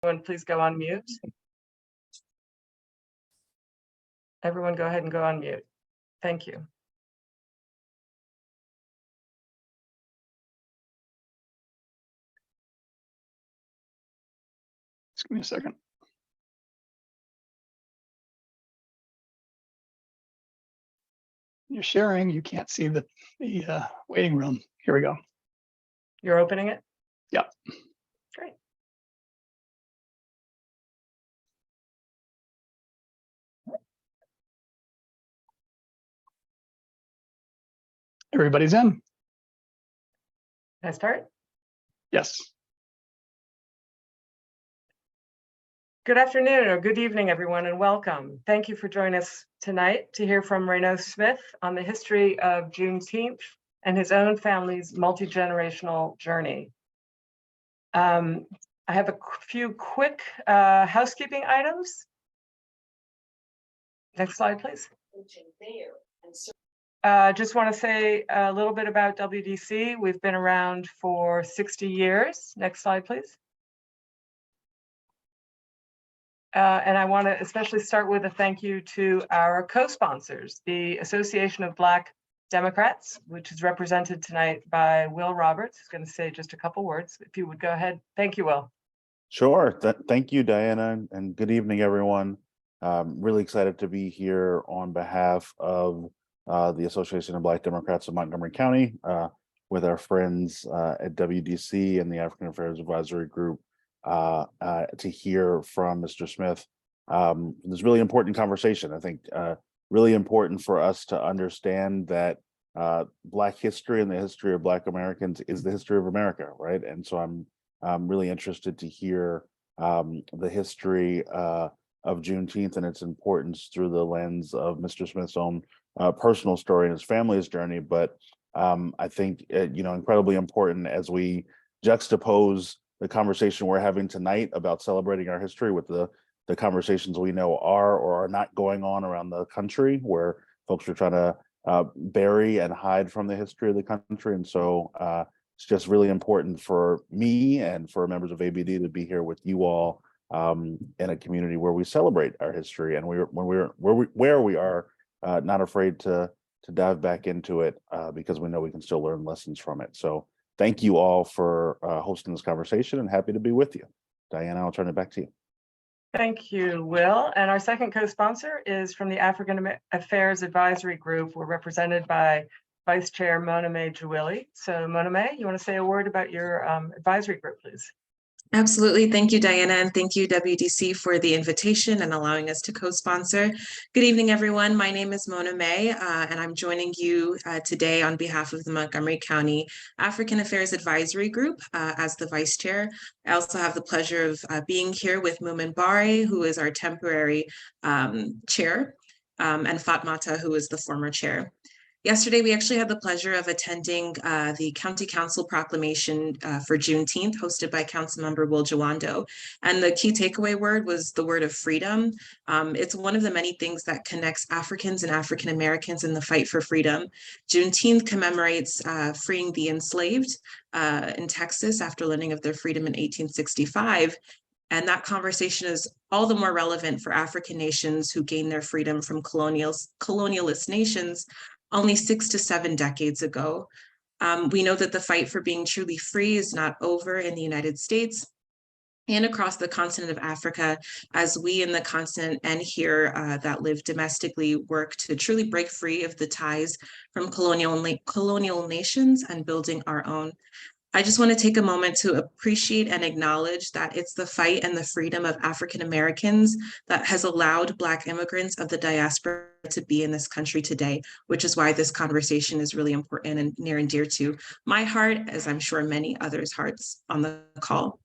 Everyone, please go on mute. Everyone go ahead and go on mute. Thank you. Just give me a second. You're sharing, you can't see the waiting room. Here we go. You're opening it? Yep. Great. Everybody's in? Can I start? Yes. Good afternoon or good evening, everyone, and welcome. Thank you for joining us tonight to hear from Reynauld Smith on the history of Juneteenth and his own family's multi-generational journey. I have a few quick housekeeping items. Next slide, please. Just want to say a little bit about WDC. We've been around for 60 years. Next slide, please. And I want to especially start with a thank you to our co-sponsors, the Association of Black Democrats, which is represented tonight by Will Roberts, who's going to say just a couple words. If you would go ahead. Thank you, Will. Sure. Thank you, Diana, and good evening, everyone. Really excited to be here on behalf of the Association of Black Democrats of Montgomery County with our friends at WDC and the African Affairs Advisory Group to hear from Mr. Smith. This really important conversation. I think really important for us to understand that Black history and the history of Black Americans is the history of America, right? And so I'm really interested to hear the history of Juneteenth and its importance through the lens of Mr. Smith's own personal story and his family's journey. But I think, incredibly important as we juxtapose the conversation we're having tonight about celebrating our history with the conversations we know are or are not going on around the country, where folks are trying to bury and hide from the history of the country. And so it's just really important for me and for members of ABD to be here with you all in a community where we celebrate our history and where we are not afraid to dive back into it because we know we can still learn lessons from it. So thank you all for hosting this conversation, and happy to be with you. Diana, I'll turn it back to you. Thank you, Will. And our second co-sponsor is from the African Affairs Advisory Group. We're represented by Vice Chair Montgomery. So Montgomery, you want to say a word about your advisory group, please? Absolutely. Thank you, Diana, and thank you, WDC, for the invitation and allowing us to co-sponsor. Good evening, everyone. My name is Mona May, and I'm joining you today on behalf of the Montgomery County African Affairs Advisory Group as the Vice Chair. I also have the pleasure of being here with Mumin Bare, who is our temporary chair, and Fatmata, who is the former chair. Yesterday, we actually had the pleasure of attending the County Council proclamation for Juneteenth, hosted by Councilmember Will Jawando. And the key takeaway word was the word of freedom. It's one of the many things that connects Africans and African Americans in the fight for freedom. Juneteenth commemorates freeing the enslaved in Texas after learning of their freedom in 1865. And that conversation is all the more relevant for African nations who gained their freedom from colonialist nations only 6 to 7 decades ago. We know that the fight for being truly free is not over in the United States and across the continent of Africa, as we in the continent and here that live domestically work to truly break free of the ties from colonial nations and building our own. I just want to take a moment to appreciate and acknowledge that it's the fight and the freedom of African Americans that has allowed Black immigrants of the diaspora to be in this country today, which is why this conversation is really important and near and dear to my heart, as I'm sure many others' hearts on the call.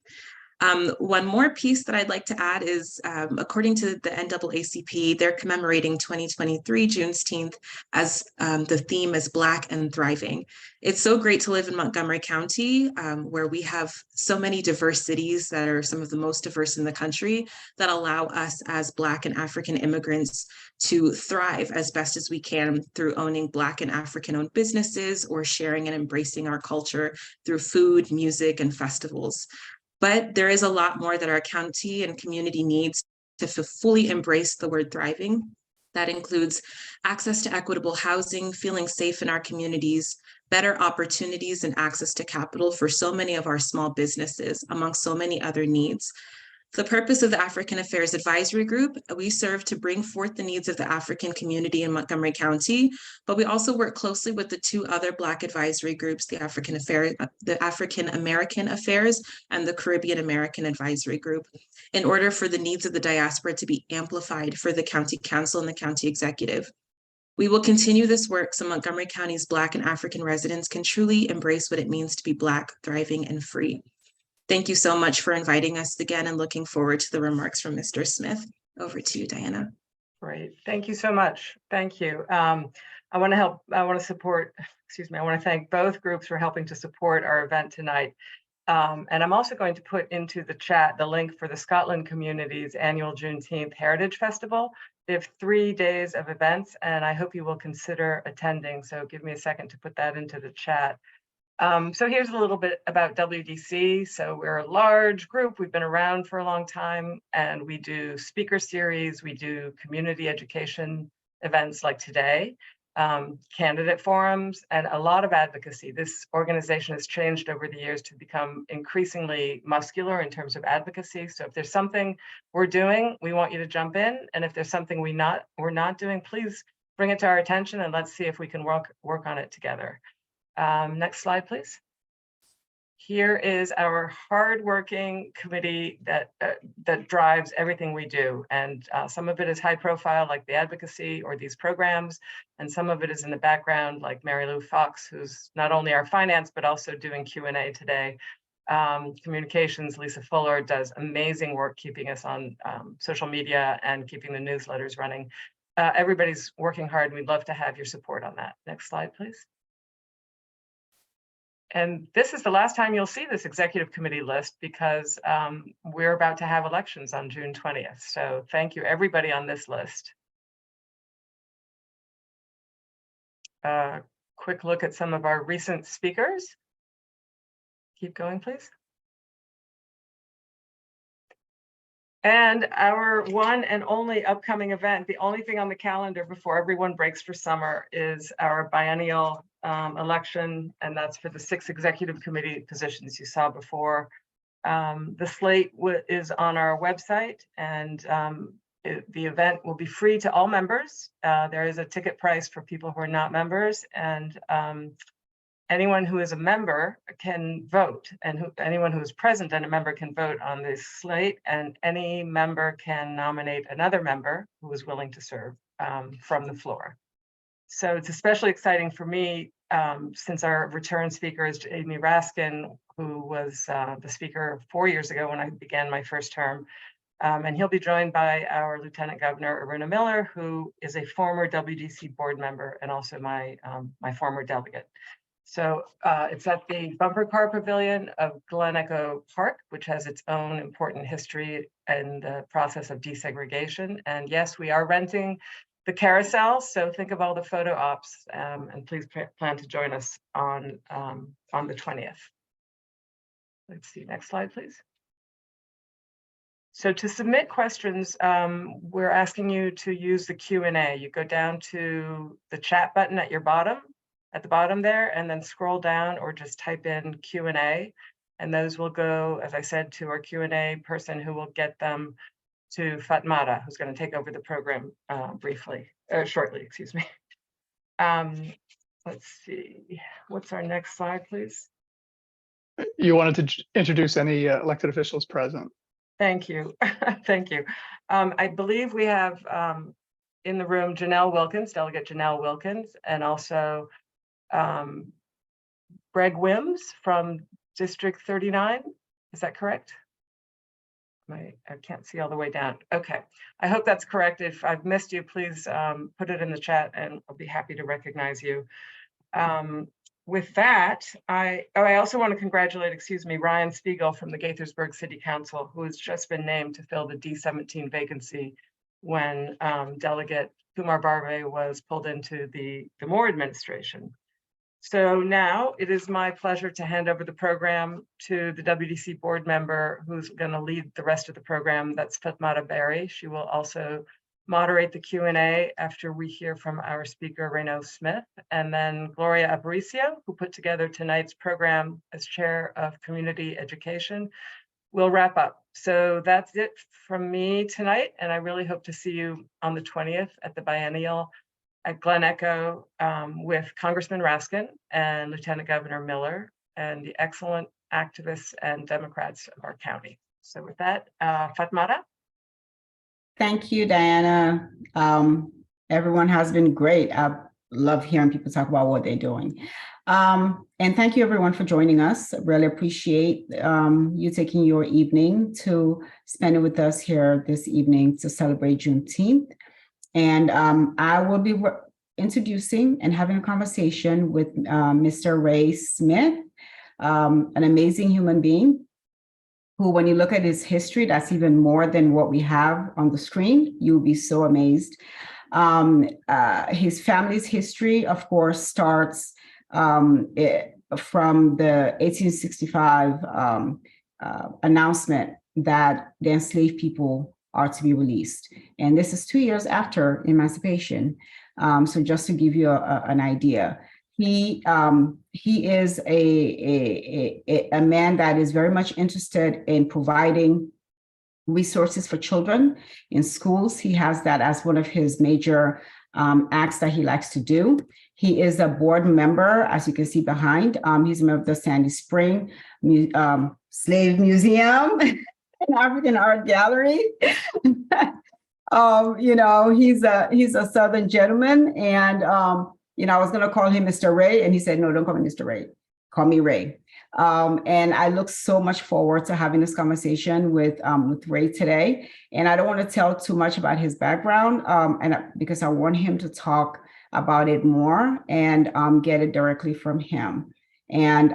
One more piece that I'd like to add is, according to the NAACP, they're commemorating 2023 Juneteenth as the theme is Black and Thriving. It's so great to live in Montgomery County, where we have so many diverse cities that are some of the most diverse in the country that allow us as Black and African immigrants to thrive as best as we can through owning Black and African-owned businesses or sharing and embracing our culture through food, music, and festivals. But there is a lot more that our county and community needs to fully embrace the word thriving. That includes access to equitable housing, feeling safe in our communities, better opportunities and access to capital for so many of our small businesses, among so many other needs. The purpose of the African Affairs Advisory Group, we serve to bring forth the needs of the African community in Montgomery County, but we also work closely with the two other Black advisory groups, the African American Affairs and the Caribbean American Advisory Group, in order for the needs of the diaspora to be amplified for the County Council and the County Executive. We will continue this work so Montgomery County's Black and African residents can truly embrace what it means to be Black, thriving, and free. Thank you so much for inviting us again and looking forward to the remarks from Mr. Smith. Over to you, Diana. Great, thank you so much. Thank you. I want to thank both groups for helping to support our event tonight. And I'm also going to put into the chat the link for the Scotland community's annual Juneteenth Heritage Festival. They have 3 days of events and I hope you will consider attending. So give me a second to put that into the chat. So here's a little bit about WDC. So we're a large group. We've been around for a long time and we do speaker series. We do community education events like today, candidate forums, and a lot of advocacy. This organization has changed over the years to become increasingly muscular in terms of advocacy. So if there's something we're doing, we want you to jump in. And if there's something we're not doing, please bring it to our attention and let's see if we can work on it together. Next slide, please. Here is our hardworking committee that drives everything we do. And some of it is high profile, like the advocacy or these programs. And some of it is in the background, like Mary Lou Fox, who's not only our finance, but also doing Q&A today. Communications, Lisa Fuller does amazing work keeping us on social media and keeping the newsletters running. Everybody's working hard and we'd love to have your support on that. Next slide, please. And this is the last time you'll see this executive committee list because we're about to have elections on June 20th. So thank you everybody on this list. Quick look at some of our recent speakers. Keep going, please. And our one and only upcoming event, the only thing on the calendar before everyone breaks for summer, is our biennial election, and that's for the 6 executive committee positions you saw before. The slate is on our website, and the event will be free to all members. There is a ticket price for people who are not members, and anyone who is a member can vote, and anyone who is present and a member can vote on this slate, and any member can nominate another member who is willing to serve from the floor. So it's especially exciting for me since our return speaker is Amy Raskin, who was the speaker 4 years ago when I began my first term. And he'll be joined by our Lieutenant Governor, Aruna Miller, who is a former WDC board member and also my former delegate. So it's at the Bumper Car Pavilion of Glen Echo Park, which has its own important history in the process of desegregation. And yes, we are renting the carousel, so think of all the photo ops, and please plan to join us on the 20th. Let's see, next slide, please. So to submit questions, we're asking you to use the Q&A. You go down to the chat button at the bottom there, and then scroll down or just type in Q&A, and those will go, as I said, to our Q&A person who will get them to Fatmata, who's going to take over the program shortly, excuse me. Let's see, what's our next slide, please? You wanted to introduce any elected officials present. Thank you, thank you. I believe we have in the room Janelle Wilkins, Delegate Janelle Wilkins, and also Greg Wims from District 39, is that correct? I can't see all the way down. Okay, I hope that's correct. If I've missed you, please put it in the chat and I'll be happy to recognize you. With that, I also want to congratulate, Ryan Spiegel from the Gaithersburg City Council, who has just been named to fill the D17 vacancy when Delegate Kumar Barve was pulled into the Moore administration. So now it is my pleasure to hand over the program to the WDC board member who's going to lead the rest of the program. That's Fatmata Berry. She will also moderate the Q&A after we hear from our speaker, Reynauld Smith, and then Gloria Aparicio, who put together tonight's program as chair of community education, will wrap up. So that's it from me tonight, and I really hope to see you on the 20th at the biennial at Glen Echo with Congressman Raskin and Lieutenant Governor Miller and the excellent activists and Democrats of our county. So with that, Fatmata. Thank you, Diana. Everyone has been great. I love hearing people talk about what they're doing. And thank you everyone for joining us. Really appreciate you taking your evening to spend it with us here this evening to celebrate Juneteenth. And I will be introducing and having a conversation with Mr. Reynauld Smith, an amazing human being who, when you look at his history, that's even more than what we have on the screen. You'll be so amazed. His family's history, of course, starts from the 1865 announcement that the enslaved people are to be released. And this is 2 years after emancipation. So just to give you an idea, he is a man that is very much interested in providing resources for children in schools. He has that as one of his major acts that he likes to do. He is a board member, as you can see behind. He's a member of the Sandy Spring Slave Museum and African Art Gallery. You know, he's a Southern gentleman, and you know, I was going to call him Mr. Ray, and he said, "No, don't call me Mr. Ray. Call me Ray." And I look so much forward to having this conversation with Ray today. And I don't want to tell too much about his background, because I want him to talk about it more and get it directly from him. And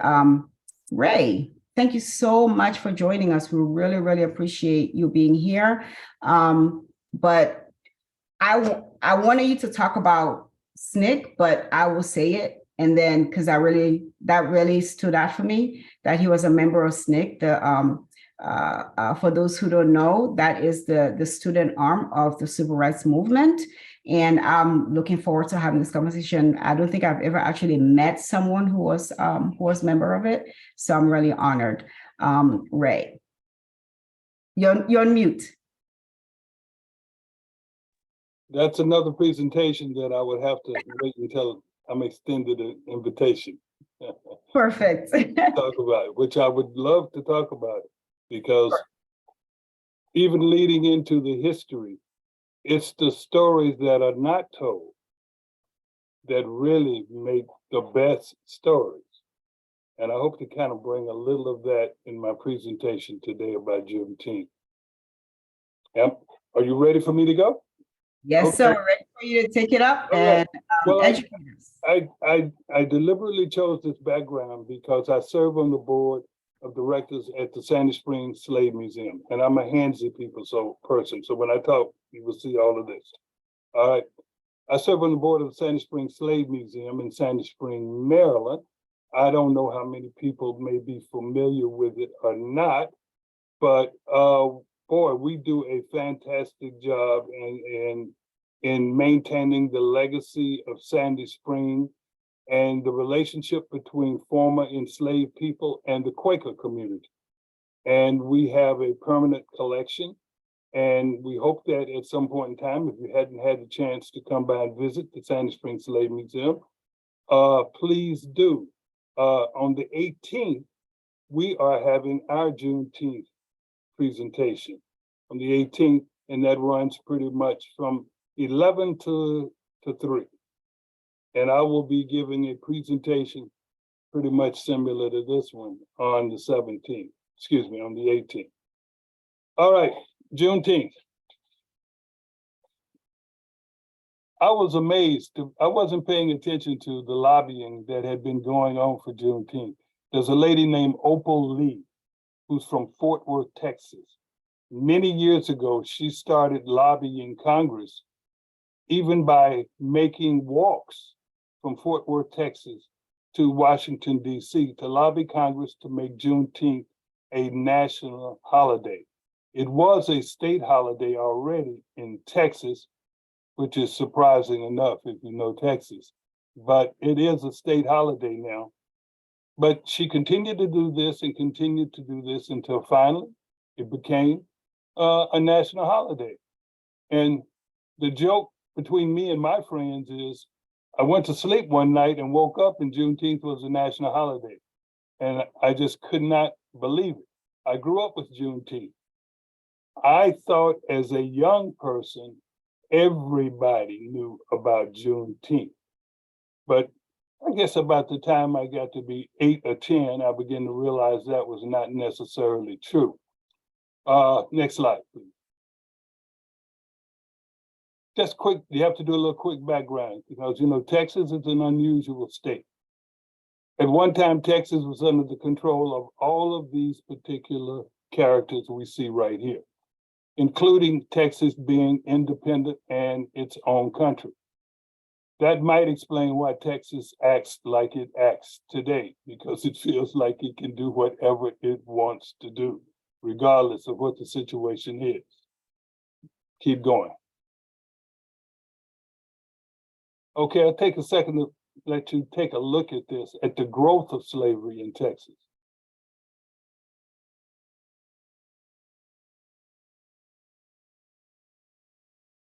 Ray, thank you so much for joining us. We really, really appreciate you being here. But I wanted you to talk about SNCC, but I will say it. And then, because that really stood out for me, that he was a member of SNCC. For those who don't know, that is the student arm of the civil rights movement. And I'm looking forward to having this conversation. I don't think I've ever actually met someone who was a member of it. So I'm really honored. Ray, you're on mute. That's another presentation that I would have to wait until I'm extended an invitation. Perfect. Talk about it, which I would love to talk about it, because even leading into the history, it's the stories that are not told that really make the best stories. And I hope to kind of bring a little of that in my presentation today about Juneteenth. Are you ready for me to go? Yes, Okay. sir. We're ready for you to take it up and educate us. I deliberately chose this background because I serve on the board of directors at the Sandy Springs Slave Museum, and I'm a handsy person. So when I talk, you will see all of this. All right. I serve on the board of the Sandy Springs Slave Museum in Sandy Springs, Maryland. I don't know how many people may be familiar with it or not, but boy, we do a fantastic job in maintaining the legacy of Sandy Spring and the relationship between former enslaved people and the Quaker community. And we have a permanent collection. And we hope that at some point in time, if you hadn't had the chance to come by and visit the Sandy Springs Slave Museum, please do. On the 18th, we are having our Juneteenth presentation on the 18th, and that runs pretty much from 11 to 3. And I will be giving a presentation pretty much similar to this one on the 17th, on the 18th. All right, Juneteenth. I was amazed. I wasn't paying attention to the lobbying that had been going on for Juneteenth. There's a lady named Opal Lee, who's from Fort Worth, Texas. Many years ago, she started lobbying Congress, even by making walks from Fort Worth, Texas, to Washington, D.C. to lobby Congress to make Juneteenth a national holiday. It was a state holiday already in Texas, which is surprising enough if you know Texas, but it is a state holiday now. But she continued to do this and continued to do this until finally it became a national holiday. And the joke between me and my friends is I went to sleep one night and woke up and Juneteenth was a national holiday. And I just could not believe it. I grew up with Juneteenth. I thought as a young person, everybody knew about Juneteenth. But I guess about the time I got to be 8 or 10, I began to realize that was not necessarily true. Next slide, please. Just quick, you have to do a little quick background because, you know, Texas is an unusual state. At one time, Texas was under the control of all of these particular characters we see right here, including Texas being independent and its own country. That might explain why Texas acts like it acts today, because it feels like it can do whatever it wants to do, regardless of what the situation is. Keep going. Okay, I'll take a second to let you take a look at this, at the growth of slavery in Texas.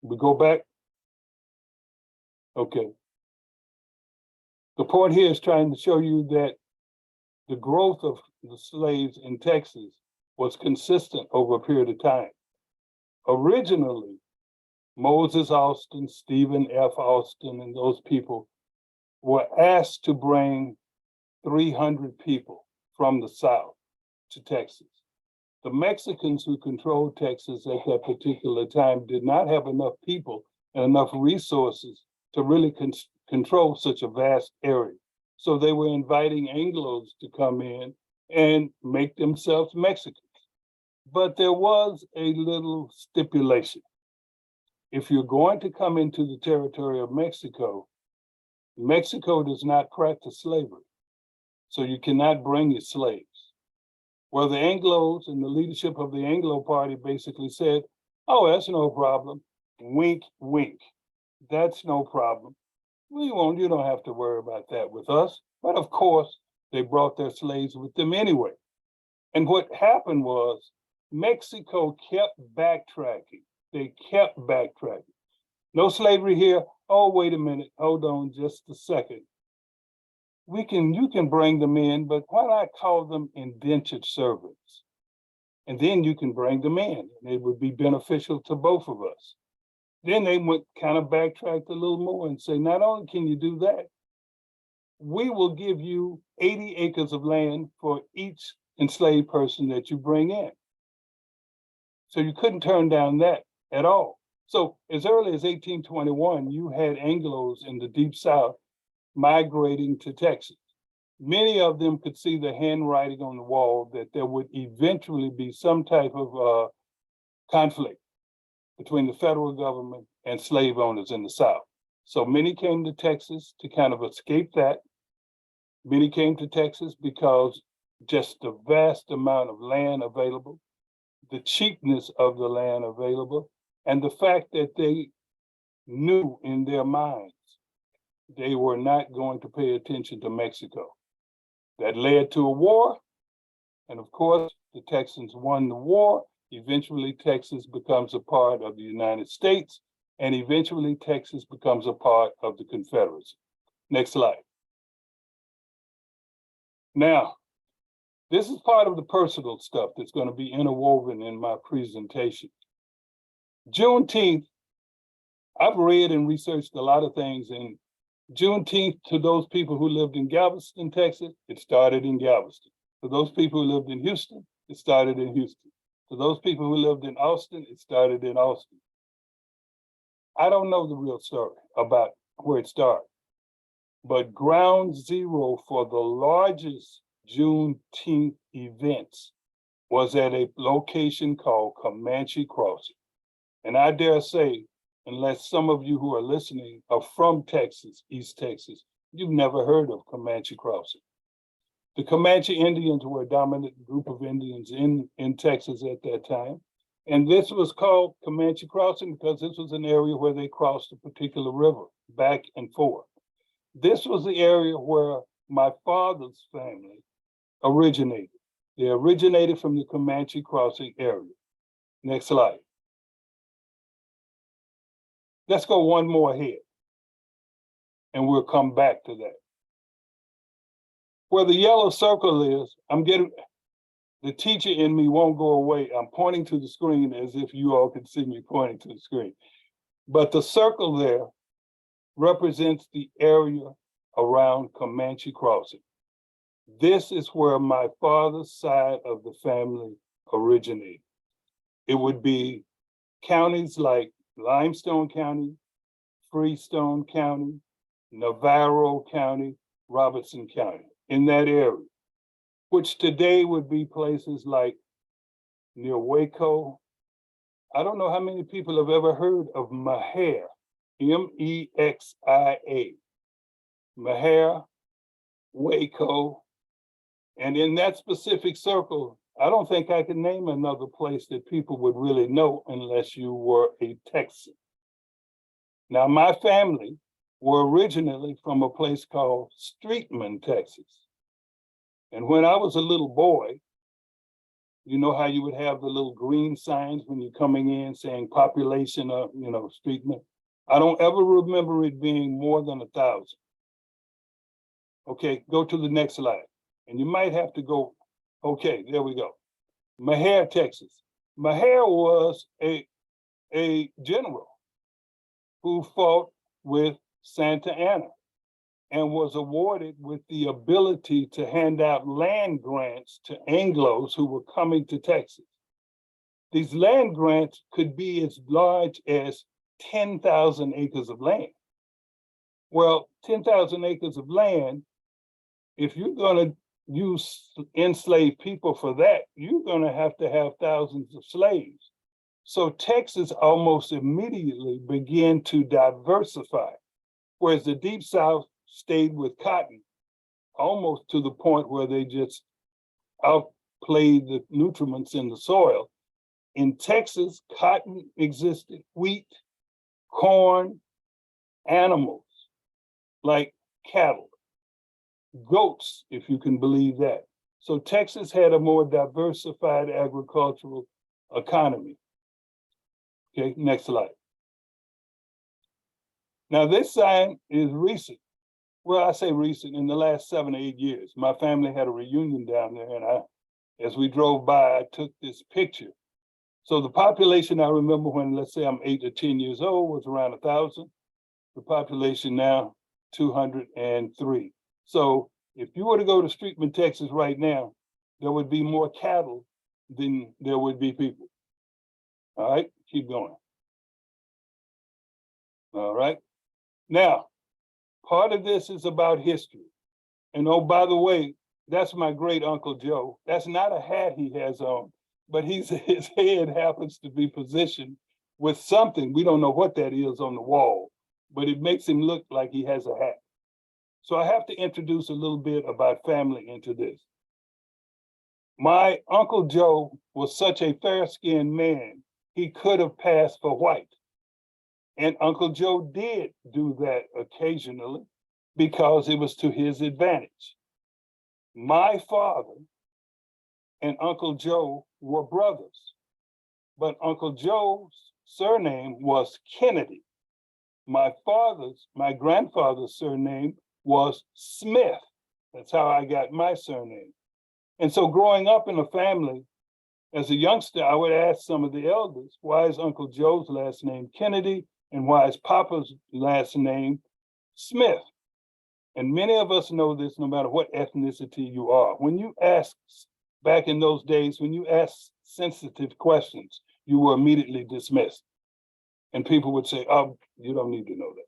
We go back. Okay. The point here is trying to show you that the growth of the slaves in Texas was consistent over a period of time. Originally, Moses Austin, Stephen F. Austin, and those people were asked to bring 300 people from the South to Texas. The Mexicans who controlled Texas at that particular time did not have enough people and enough resources to really control such a vast area. So they were inviting Anglos to come in and make themselves Mexicans. But there was a little stipulation. If you're going to come into the territory of Mexico, Mexico does not practice slavery. So you cannot bring your slaves. Well, the Anglos and the leadership of the Anglo party basically said, oh, that's no problem. Wink, wink. That's no problem. You don't have to worry about that with us. But of course, they brought their slaves with them anyway. And what happened was Mexico kept backtracking. They kept backtracking. No slavery here. Oh, wait a minute. Hold on just a second. You can bring them in, but why not call them indentured servants? And then you can bring them in, and it would be beneficial to both of us. Then they went kind of backtracked a little more and say, not only can you do that, we will give you 80 acres of land for each enslaved person that you bring in. So you couldn't turn down that at all. So as early as 1821, you had Anglos in the Deep South migrating to Texas. Many of them could see the handwriting on the wall that there would eventually be some type of conflict between the federal government and slave owners in the South. So many came to Texas to kind of escape that. Many came to Texas because just the vast amount of land available, the cheapness of the land available, and the fact that they knew in their minds they were not going to pay attention to Mexico. That led to a war. And of course, the Texans won the war. Eventually, Texas becomes a part of the United States, and eventually Texas becomes a part of the Confederacy. Next slide. Now, this is part of the personal stuff that's going to be interwoven in my presentation. Juneteenth, I've read and researched a lot of things, and Juneteenth, to those people who lived in Galveston, Texas, it started in Galveston. For those people who lived in Houston, it started in Houston. For those people who lived in Austin, it started in Austin. I don't know the real story about where it started, but ground zero for the largest Juneteenth events was at a location called Comanche Crossing. And I dare say, unless some of you who are listening are from Texas, East Texas, you've never heard of Comanche Crossing. The Comanche Indians were a dominant group of Indians in Texas at that time. And this was called Comanche Crossing because this was an area where they crossed a particular river back and forth. This was the area where my father's family originated. They originated from the Comanche Crossing area. Next slide. Let's go one more ahead, and we'll come back to that. Where the yellow circle is, the teacher in me won't go away. I'm pointing to the screen as if you all can see me pointing to the screen. But the circle there represents the area around Comanche Crossing. This is where my father's side of the family originated. It would be counties like Limestone County, Freestone County, Navarro County, Robertson County, in that area, which today would be places like near Waco. I don't know how many people have ever heard of Mexia, M-E-X-I-A. Mexia, Waco, and in that specific circle, I don't think I can name another place that people would really know unless you were a Texan. Now, my family were originally from a place called Streetman, Texas. And when I was a little boy, you know how you would have the little green signs when you're coming in saying population of, Streetman. I don't ever remember it being more than 1,000. Okay, go to the next slide. And you might have to go, okay, there we go. Mexia, Texas. Mexia was a general who fought with Santa Anna and was awarded with the ability to hand out land grants to Anglos who were coming to Texas. These land grants could be as large as 10,000 acres of land. Well, 10,000 acres of land, if you're going to use enslaved people for that, you're going to have thousands of slaves. So Texas almost immediately began to diversify, whereas the Deep South stayed with cotton, almost to the point where they just outplayed the nutriments in the soil. In Texas, cotton existed, wheat, corn, animals like cattle, goats, if you can believe that. So Texas had a more diversified agricultural economy. Okay, next slide. Now this sign is recent. Well, I say recent, in the last 7 or 8 years. My family had a reunion down there, and as we drove by, I took this picture. So the population I remember when, let's say I'm 8 or 10 years old, was around 1,000. The population now, 203. So if you were to go to Streetman, Texas right now, there would be more cattle than there would be people. All right, keep going. All right. Now, part of this is about history. And oh, by the way, that's my great Uncle Joe. That's not a hat he has on, but his head happens to be positioned with something. We don't know what that is on the wall, but it makes him look like he has a hat. So I have to introduce a little bit about family into this. My Uncle Joe was such a fair-skinned man, he could have passed for white. And Uncle Joe did do that occasionally because it was to his advantage. My father and Uncle Joe were brothers, but Uncle Joe's surname was Kennedy. My grandfather's surname was Smith. That's how I got my surname. And so growing up in a family, as a youngster, I would ask some of the elders, why is Uncle Joe's last name Kennedy and why is Papa's last name Smith? And many of us know this no matter what ethnicity you are. When you ask, back in those days, when you ask sensitive questions, you were immediately dismissed. And people would say, oh, you don't need to know that.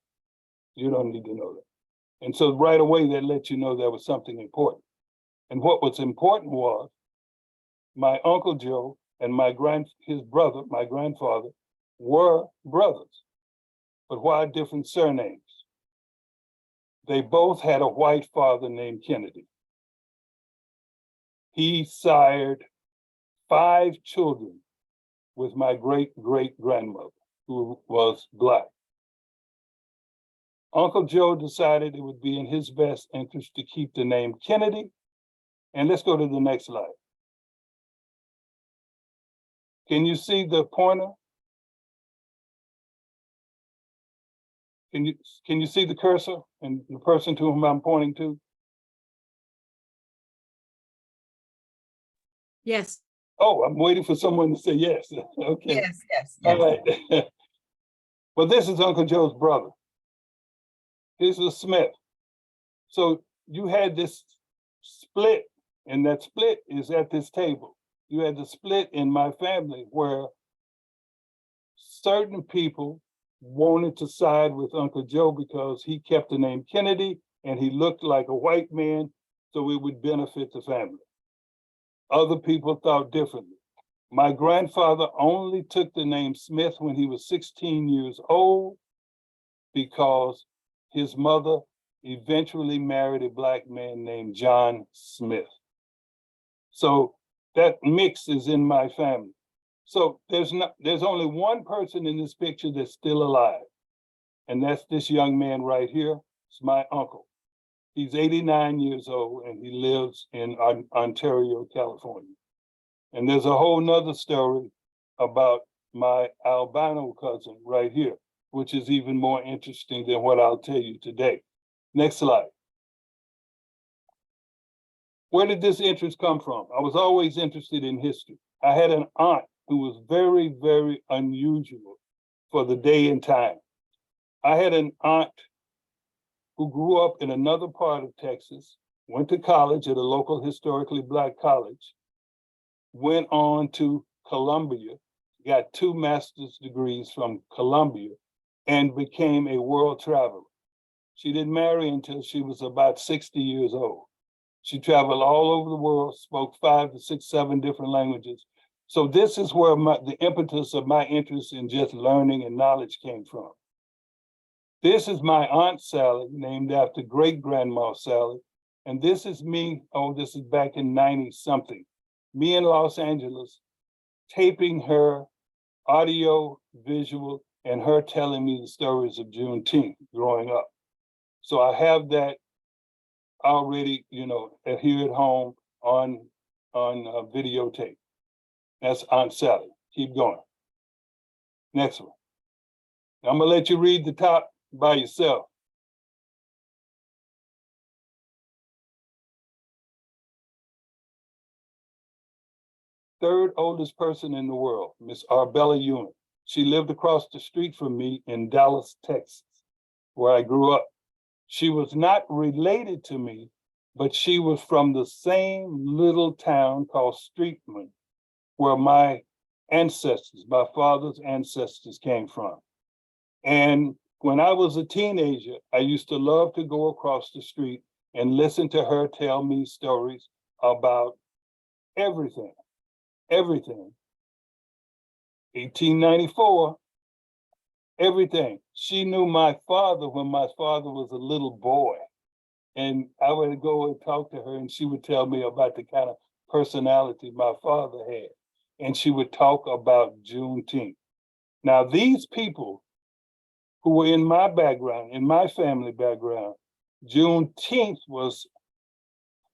You don't need to know that. And so right away, that let you know there was something important. And what was important was my Uncle Joe and his brother, my grandfather, were brothers. But why different surnames? They both had a white father named Kennedy. He sired 5 children with my great-great-grandmother, who was Black. Uncle Joe decided it would be in his best interest to keep the name Kennedy. And let's go to the next slide. Can you see the pointer? Can you see the cursor and the person to whom I'm pointing to? Yes. Oh, I'm waiting for someone to say yes. Okay. Yes, yes, yes. All right. Well, this is Uncle Joe's brother. This is Smith. So you had this split, and that split is at this table. You had the split in my family where certain people wanted to side with Uncle Joe because he kept the name Kennedy and he looked like a white man, so it would benefit the family. Other people thought differently. My grandfather only took the name Smith when he was 16 years old because his mother eventually married a Black man named John Smith. So that mix is in my family. So there's only one person in this picture that's still alive. And that's this young man right here. It's my uncle. He's 89 years old and he lives in Ontario, California. And there's a whole nother story about my albino cousin right here, which is even more interesting than what I'll tell you today. Next slide. Where did this interest come from? I was always interested in history. I had an aunt who was very, very unusual for the day and time. I had an aunt who grew up in another part of Texas, went to college at a local historically Black college, went on to Columbia, got 2 master's degrees from Columbia, and became a world traveler. She didn't marry until she was about 60 years old. She traveled all over the world, spoke 5 to 6, 7 different languages. So this is where the impetus of my interest in just learning and knowledge came from. This is my Aunt Sally, named after great-grandma Sally. And this is me, this is back in 90-something. Me in Los Angeles, taping her audio, visual, and her telling me the stories of Juneteenth growing up. So I have that already, here at home on videotape. That's Aunt Sally. Keep going. Next one. I'm gonna let you read the top by yourself. Third oldest person in the world, Miss Arbella Ewing. She lived across the street from me in Dallas, Texas, where I grew up. She was not related to me, but she was from the same little town called Streetman, where my ancestors, my father's ancestors came from. And when I was a teenager, I used to love to go across the street and listen to her tell me stories about everything. 1894, everything. She knew my father when my father was a little boy. And I would go and talk to her and she would tell me about the kind of personality my father had. And she would talk about Juneteenth. Now, these people who were in my background, in my family background, Juneteenth was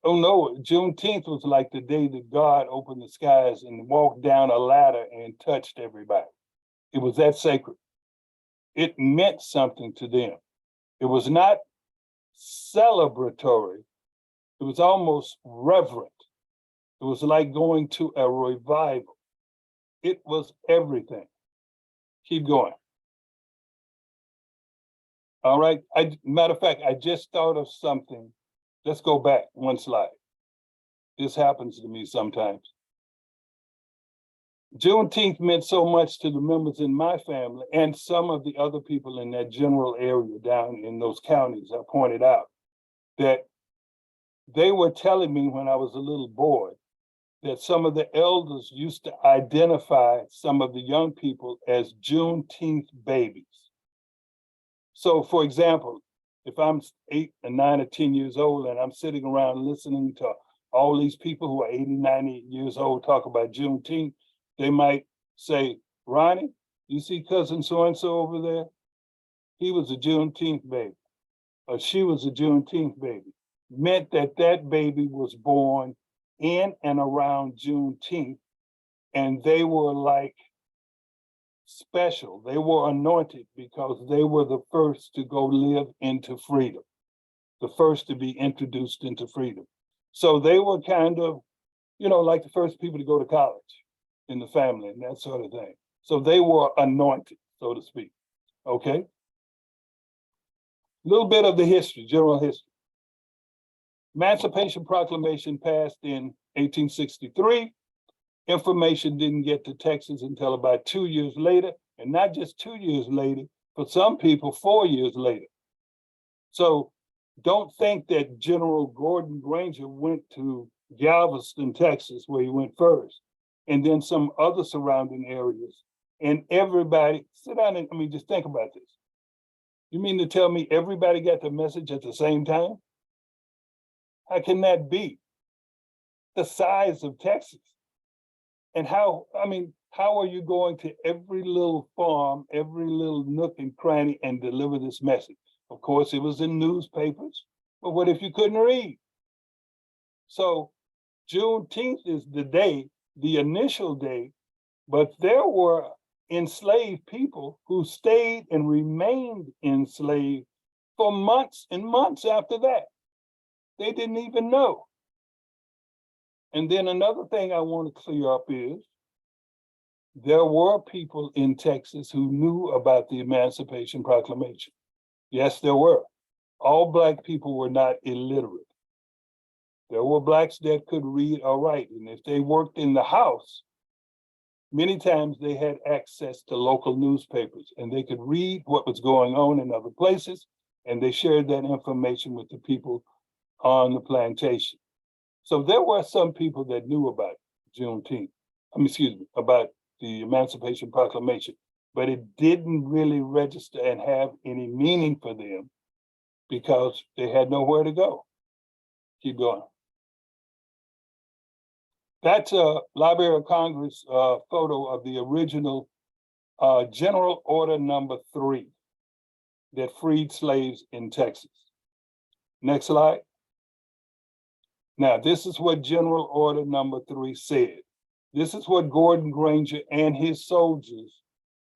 like the day that God opened the skies and walked down a ladder and touched everybody. It was that sacred. It meant something to them. It was not celebratory. It was almost reverent. It was like going to a revival. It was everything. Keep going. All right. Matter of fact, I just thought of something. Let's go back one slide. This happens to me sometimes. Juneteenth meant so much to the members in my family and some of the other people in that general area down in those counties I pointed out, that they were telling me when I was a little boy that some of the elders used to identify some of the young people as Juneteenth babies. So for example, if I'm 8 or 9 or 10 years old and I'm sitting around listening to all these people who are 80, 90 years old talk about Juneteenth, they might say, Ronnie, you see cousin so-and-so over there? He was a Juneteenth baby, or she was a Juneteenth baby. Meant that that baby was born in and around Juneteenth, and they were like special. They were anointed because they were the first to go live into freedom, the first to be introduced into freedom. So they were kind of, you know, like the first people to go to college in the family and that sort of thing. So they were anointed, so to speak. Okay. A little bit of the history, general history. Emancipation Proclamation passed in 1863. Information didn't get to Texas until about 2 years later, and not just 2 years later, for some people, 4 years later. So don't think that General Gordon Granger went to Galveston, Texas, where he went first, and then some other surrounding areas. And everybody, sit down and, just think about this. You mean to tell me everybody got the message at the same time? How can that be? The size of Texas. And how are you going to every little farm, every little nook and cranny and deliver this message? Of course, it was in newspapers, but what if you couldn't read? So Juneteenth is the day, the initial day, but there were enslaved people who stayed and remained enslaved for months and months after that. They didn't even know. And then another thing I want to clear up is there were people in Texas who knew about the Emancipation Proclamation. Yes, there were. All Black people were not illiterate. There were Blacks that could read or write. And if they worked in the house, many times they had access to local newspapers and they could read what was going on in other places, and they shared that information with the people on the plantation. So there were some people that knew about Juneteenth, about the Emancipation Proclamation, but it didn't really register and have any meaning for them because they had nowhere to go. Keep going. That's a Library of Congress photo of the original General Order Number 3 that freed slaves in Texas. Next slide. Now, this is what General Order Number 3 said. This is what Gordon Granger and his soldiers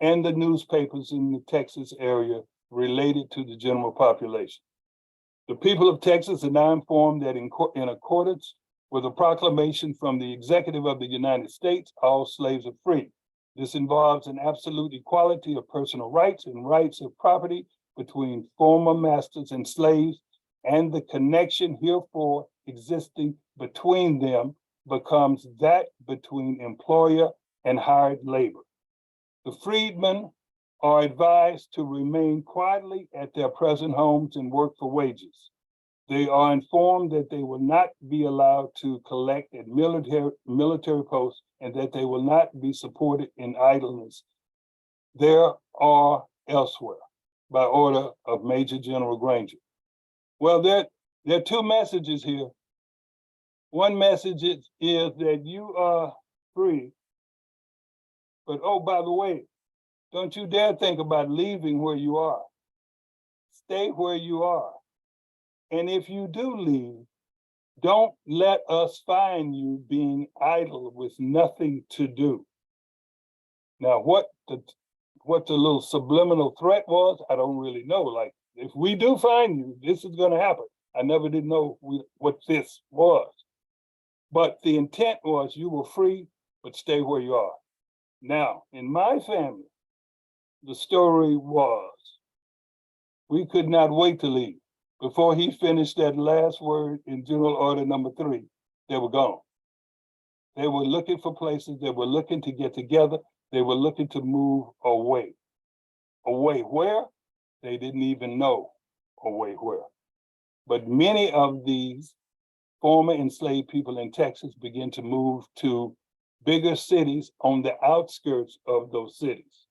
and the newspapers in the Texas area related to the general population. The people of Texas are now informed that in accordance with a proclamation from the executive of the United States, all slaves are free. This involves an absolute equality of personal rights and rights of property between former masters and slaves, and the connection herefore existing between them becomes that between employer and hired labor. The freedmen are advised to remain quietly at their present homes and work for wages. They are informed that they will not be allowed to collect at military posts and that they will not be supported in idleness there or elsewhere by order of Major General Granger. Well, there are two messages here. One message is that you are free, but oh, by the way, don't you dare think about leaving where you are. Stay where you are. And if you do leave, don't let us find you being idle with nothing to do. Now, what the little subliminal threat was, I don't really know. Like, if we do find you, this is going to happen. I never did know what this was. But the intent was you were free, but stay where you are. Now, in my family, the story was we could not wait to leave. Before he finished that last word in General Order Number 3, they were gone. They were looking for places. They were looking to get together. They were looking to move away. Away where? They didn't even know away where. But many of these former enslaved people in Texas began to move to bigger cities on the outskirts of those cities.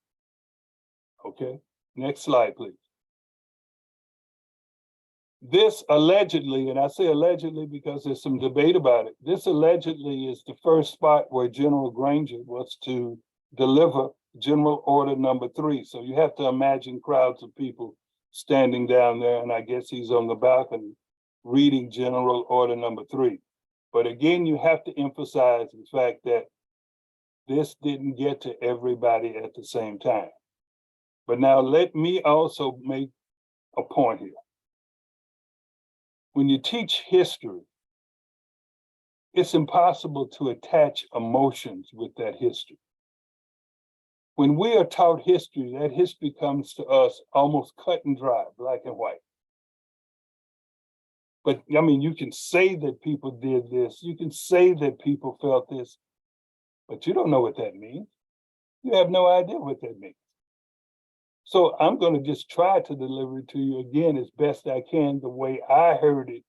Okay, next slide, please. This allegedly, and I say allegedly because there's some debate about it, this allegedly is the first spot where General Granger was to deliver General Order Number 3. So you have to imagine crowds of people standing down there, and I guess he's on the balcony reading General Order Number 3. But again, you have to emphasize the fact that this didn't get to everybody at the same time. But now let me also make a point here. When you teach history, it's impossible to attach emotions with that history. When we are taught history, that history comes to us almost cut and dry, black and white. But I mean, you can say that people did this, you can say that people felt this, but you don't know what that means. You have no idea what that means. So I'm going to just try to deliver it to you again as best I can, the way I heard it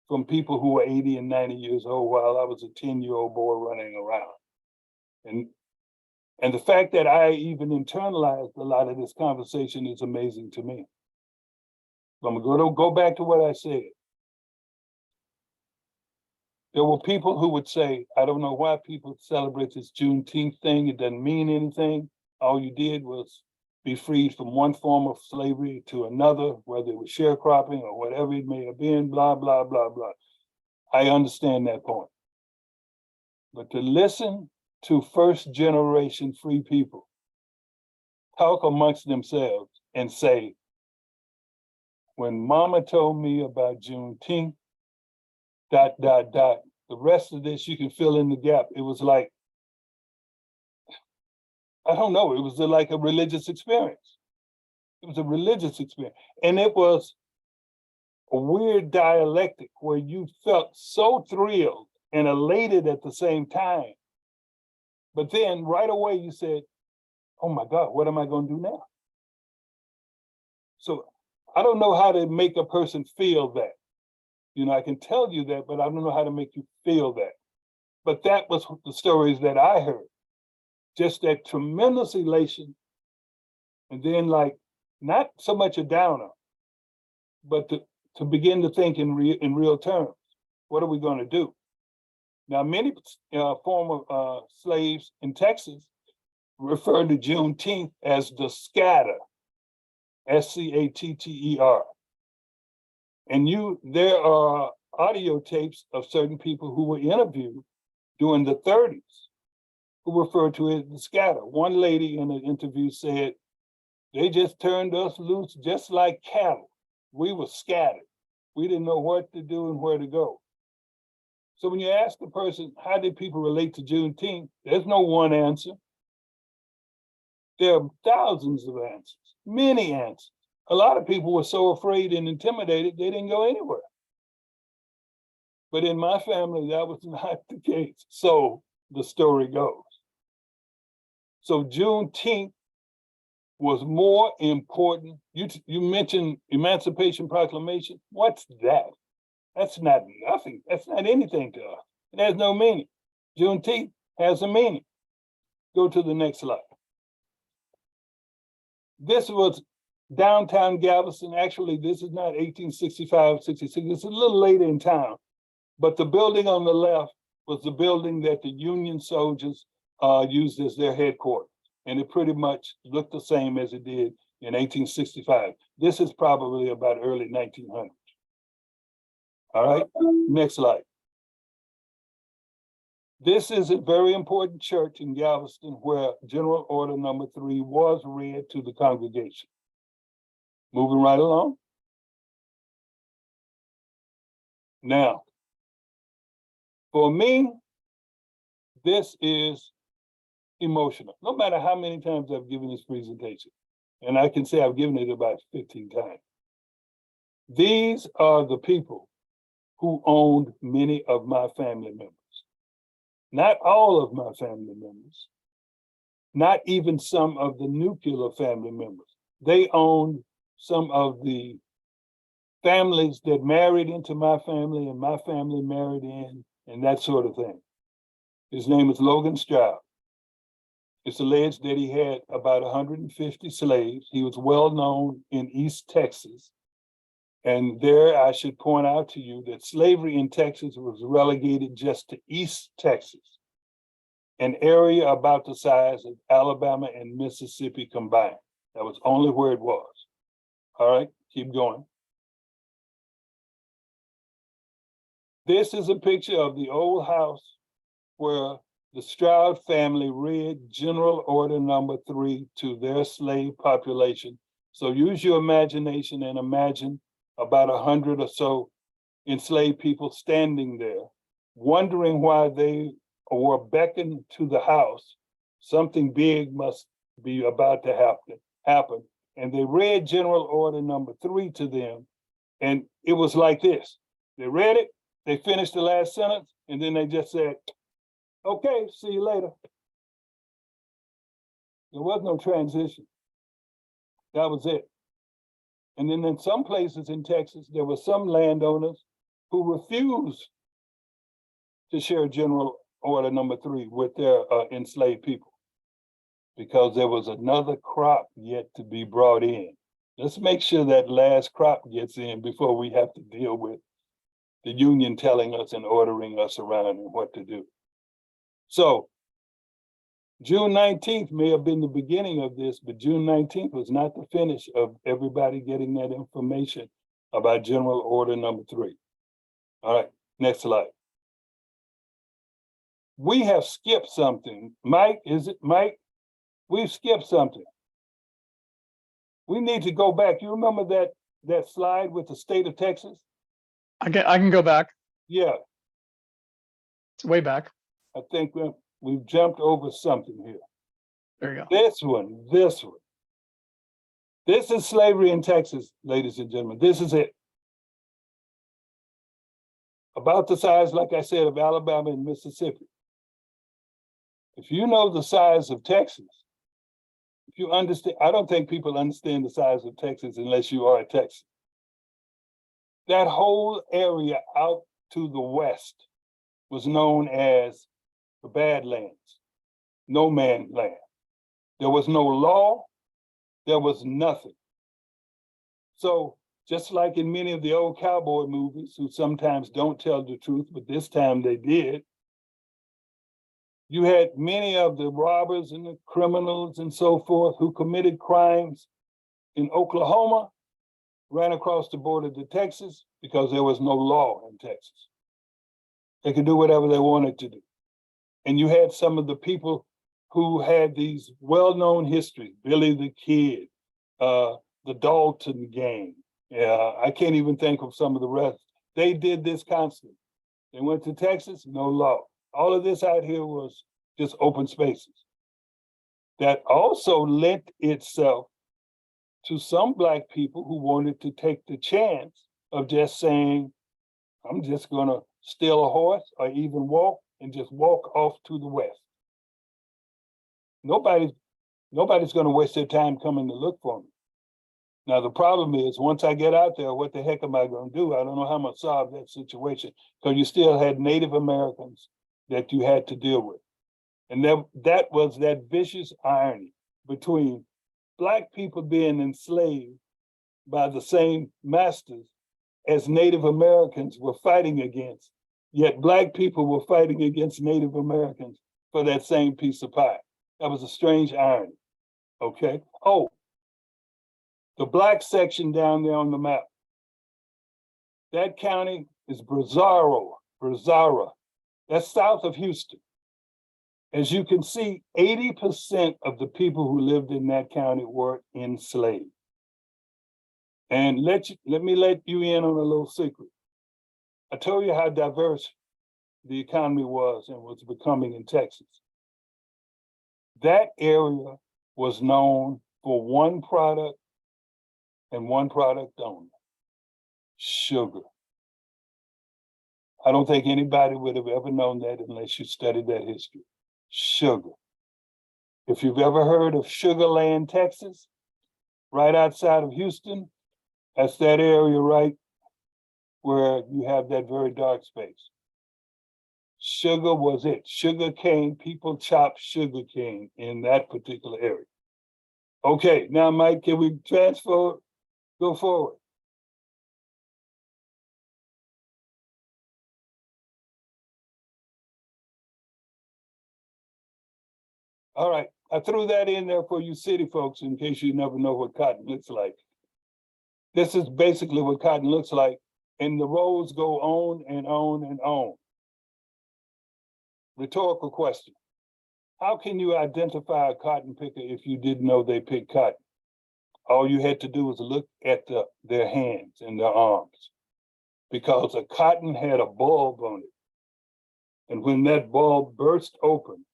from people who were 80 and 90 years old while I was a 10-year-old boy running around. And the fact that I even internalized a lot of this conversation is amazing to me. I'm going to go back to what I said. There were people who would say, I don't know why people celebrate this Juneteenth thing. It doesn't mean anything. All you did was be freed from one form of slavery to another, whether it was sharecropping or whatever it may have been, blah, blah, blah, blah. I understand that point. But to listen to first generation free people talk amongst themselves and say, when mama told me about Juneteenth, ... the rest of this you can fill in the gap. It was like, I don't know, it was like a religious experience. It was a religious experience. And it was a weird dialectic where you felt so thrilled and elated at the same time. But then right away you said, oh my God, what am I going to do now? So I don't know how to make a person feel that. You know, I can tell you that, but I don't know how to make you feel that. But that was the stories that I heard. Just that tremendous elation. And then like, not so much a downer, but to begin to think in real terms. What are we going to do? Now, many former slaves in Texas refer to Juneteenth as the scatter, S-C-A-T-T-E-R. And there are audio tapes of certain people who were interviewed during the 30s who referred to it as the scatter. One lady in an interview said, they just turned us loose just like cattle. We were scattered. We didn't know what to do and where to go. So when you ask the person, how did people relate to Juneteenth? There's no one answer. There are thousands of answers, many answers. A lot of people were so afraid and intimidated, they didn't go anywhere. But in my family, that was not the case. So the story goes. So Juneteenth was more important. You mentioned Emancipation Proclamation. What's that? That's not nothing. That's not anything to us. It has no meaning. Juneteenth has a meaning. Go to the next slide. This was downtown Galveston. Actually, this is not 1865, 66. It's a little later in town. But the building on the left was the building that the Union soldiers used as their headquarters. And it pretty much looked the same as it did in 1865. This is probably about early 1900s. All right, next slide. This is a very important church in Galveston where General Order Number 3 was read to the congregation. Moving right along. Now, for me, this is emotional. No matter how many times I've given this presentation, and I can say I've given it about 15 times. These are the people who owned many of my family members. Not all of my family members, not even some of the nuclear family members. They owned some of the families that married into my family and my family married in, and that sort of thing. His name is Logan Stroud. It's alleged that he had about 150 slaves. He was well known in East Texas. And there I should point out to you that slavery in Texas was relegated just to East Texas, an area about the size of Alabama and Mississippi combined. That was only where it was. All right, keep going. This is a picture of the old house where the Stroud family read General Order Number 3 to their slave population. So use your imagination and imagine about 100 or so enslaved people standing there, wondering why they were beckoned to the house. Something big must be about to happen. And they read General Order Number 3 to them. And it was like this. They read it, they finished the last sentence, and then they just said, okay, see you later. There was no transition. That was it. And then in some places in Texas, there were some landowners who refused to share General Order Number 3 with their enslaved people because there was another crop yet to be brought in. Let's make sure that last crop gets in before we have to deal with the union telling us and ordering us around and what to do. So June 19th may have been the beginning of this, but June 19th was not the finish of everybody getting that information about General Order Number 3. All right, next slide. We have skipped something. Mike, is it Mike? We've skipped something. We need to go back. You remember that slide with the state of Texas? I can go back. Yeah, It's way back. I think we've jumped over something here. There you go. This one. This is slavery in Texas, ladies and gentlemen. This is it. About the size, like I said, of Alabama and Mississippi. If you know the size of Texas, if you understand, I don't think people understand the size of Texas unless you are a Texan. That whole area out to the west was known as the Badlands, no man's land. There was no law, there was nothing. So just like in many of the old cowboy movies, who sometimes don't tell the truth, but this time they did, you had many of the robbers and the criminals and so forth who committed crimes in Oklahoma, ran across the border to Texas because there was no law in Texas. They could do whatever they wanted to do. And you had some of the people who had these well-known histories, Billy the Kid, the Dalton gang. I can't even think of some of the rest. They did this constantly. They went to Texas, no law. All of this out here was just open spaces. That also lent itself to some Black people who wanted to take the chance of just saying, I'm just gonna steal a horse or even walk and just walk off to the west. Nobody's gonna waste their time coming to look for me. Now, the problem is, once I get out there, what the heck am I gonna do? I don't know how I'm gonna solve that situation, because you still had Native Americans that you had to deal with. And that was that vicious irony between Black people being enslaved by the same masters as Native Americans were fighting against, yet Black people were fighting against Native Americans for that same piece of pie. That was a strange irony, okay? Oh, the Black section down there on the map, that county is Brazoria. That's south of Houston. As you can see, 80% of the people who lived in that county were enslaved. And let me let you in on a little secret. I told you how diverse the economy was and was becoming in Texas. That area was known for one product and one product only: sugar. I don't think anybody would have ever known that unless you studied that history. Sugar. If you've ever heard of Sugar Land, Texas, right outside of Houston, that's that area right where you have that very dark space. Sugar was it. Sugar cane, people chopped sugar cane in that particular area. Okay, now Mike, can we go forward? All right, I threw that in there for you city folks in case you never know what cotton looks like. This is basically what cotton looks like, and the rows go on and on and on. Rhetorical question. How can you identify a cotton picker if you didn't know they picked cotton? All you had to do was look at their hands and their arms, because a cotton had a bulb on it. And when that bulb burst open,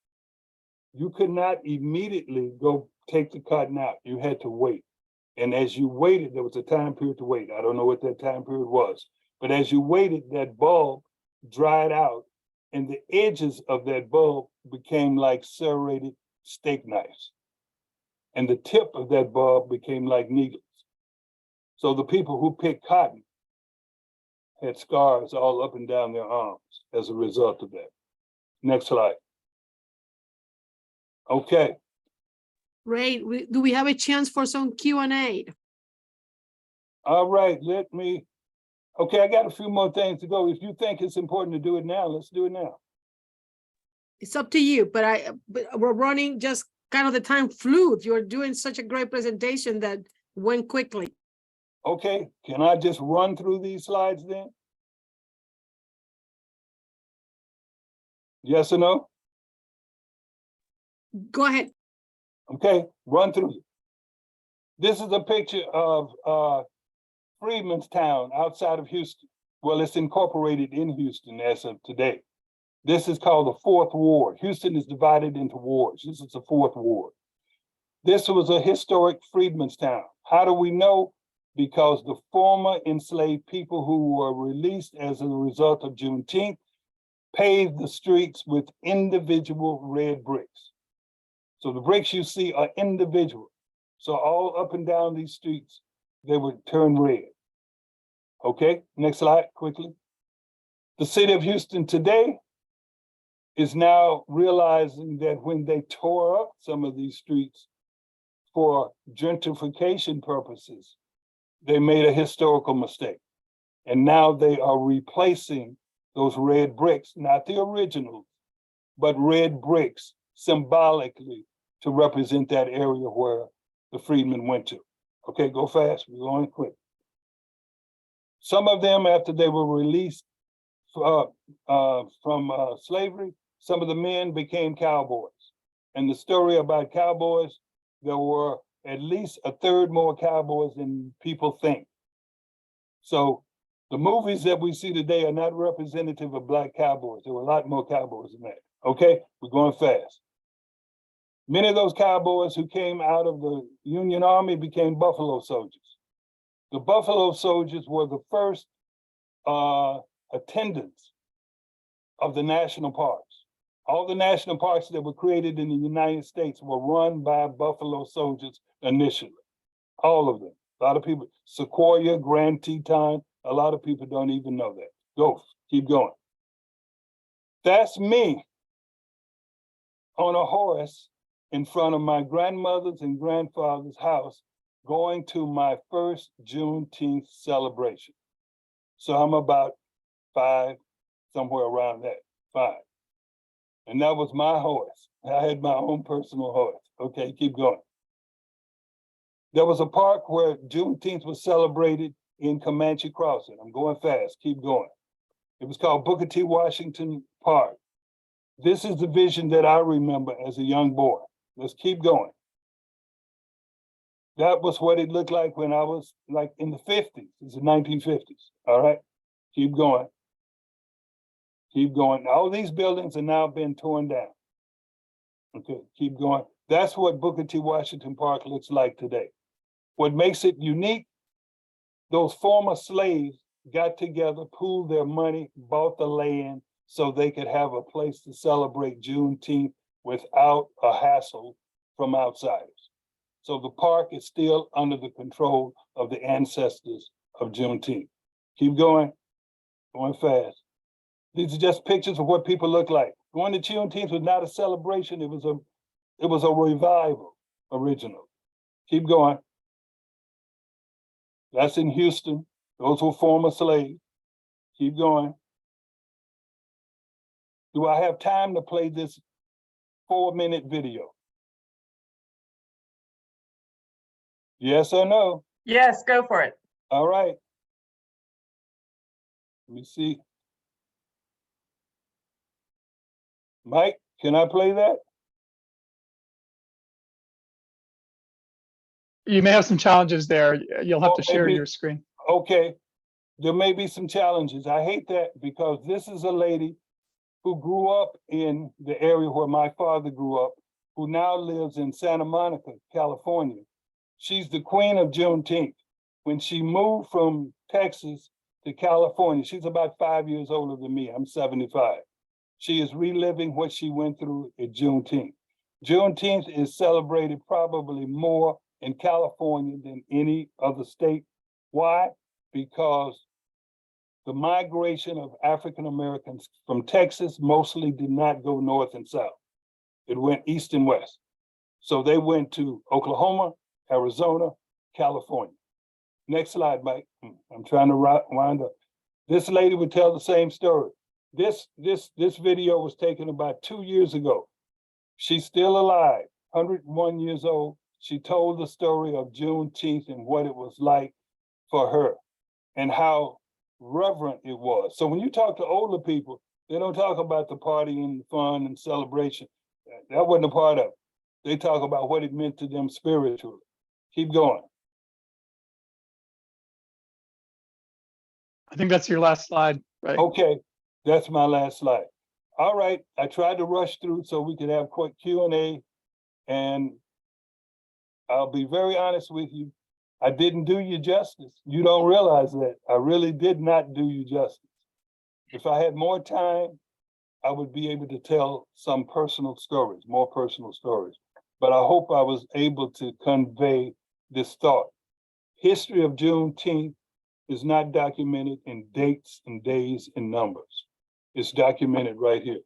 you could not immediately go take the cotton out. You had to wait. And as you waited, there was a time period to wait. I don't know what that time period was, but as you waited, that bulb dried out and the edges of that bulb became like serrated steak knives. And the tip of that bulb became like needles. So the people who picked cotton had scars all up and down their arms as a result of that. Next slide. Okay. Ray, do we have a chance for some Q&A? All right, okay, I got a few more things to go. If you think it's important to do it now, let's do it now. It's up to you, but we're running, just kind of the time flew. You're doing such a great presentation that went quickly. Okay, can I just run through these slides then? Yes or no? Go ahead. Okay, run through. This is a picture of Freedman's Town outside of Houston. Well, it's incorporated in Houston as of today. This is called the Fourth Ward. Houston is divided into wards. This is the Fourth Ward. This was a historic Freedman's Town. How do we know? Because the former enslaved people who were released as a result of Juneteenth paved the streets with individual red bricks. So the bricks you see are individual. So all up and down these streets, they would turn red. Okay, next slide quickly. The city of Houston today is now realizing that when they tore up some of these streets for gentrification purposes, they made a historical mistake. And now they are replacing those red bricks, not the original, but red bricks symbolically to represent that area where the freedmen went to. Okay, go fast, we're going quick. Some of them, after they were released from slavery, some of the men became cowboys. And the story about cowboys, there were at least a third more cowboys than people think. So the movies that we see today are not representative of Black cowboys. There were a lot more cowboys than that. Okay, we're going fast. Many of those cowboys who came out of the Union Army became Buffalo Soldiers. The Buffalo Soldiers were the first attendants of the national parks. All the national parks that were created in the United States were run by Buffalo Soldiers initially. All of them. A lot of people, Sequoia, Grand Teton, a lot of people don't even know that. Go, keep going. That's me on a horse in front of my grandmother's and grandfather's house going to my first Juneteenth celebration. So I'm about 5, somewhere around that, 5. And that was my horse. I had my own personal horse. Okay, keep going. There was a park where Juneteenth was celebrated in Comanche Crossing. I'm going fast, keep going. It was called Booker T. Washington Park. This is the vision that I remember as a young boy. Let's keep going. That was what it looked like when I was like in the 50s. It's the 1950s, all right? Keep going. Keep going. All these buildings are now been torn down. Okay, keep going. That's what Booker T. Washington Park looks like today. What makes it unique, those former slaves got together, pooled their money, bought the land so they could have a place to celebrate Juneteenth without a hassle from outsiders. So the park is still under the control of the ancestors of Juneteenth. Keep going fast. These are just pictures of what people look like. Going to Juneteenth was not a celebration, it was a revival originally. Keep going. That's in Houston. Those were former slaves. Keep going. Do I have time to play this 4-minute video? Yes or no? Yes, go for it. All right. Let me see. Mike, can I play that? You may have some challenges there. You'll have to Oh, share maybe- your screen. Okay. There may be some challenges. I hate that because this is a lady who grew up in the area where my father grew up, who now lives in Santa Monica, California. She's the queen of Juneteenth. When she moved from Texas to California, she's about 5 years older than me. I'm 75. She is reliving what she went through at Juneteenth. Juneteenth is celebrated probably more in California than any other state. Why? Because the migration of African Americans from Texas mostly did not go north and south. It went east and west. So they went to Oklahoma, Arizona, California. Next slide, Mike. I'm trying to wind up. This lady would tell the same story. This video was taken about 2 years ago. She's still alive, 101 years old. She told the story of Juneteenth and what it was like for her and how reverent it was. So when you talk to older people, they don't talk about the party and the fun and celebration. That wasn't a part of it. They talk about what it meant to them spiritually. Keep going. I think that's your last slide, right? Okay, that's my last slide. All right, I tried to rush through so we could have quick Q&A, and I'll be very honest with you. I didn't do you justice. You don't realize that. I really did not do you justice. If I had more time, I would be able to tell some personal stories, more personal stories. But I hope I was able to convey this thought. History of Juneteenth is not documented in dates and days and numbers. It's documented right here.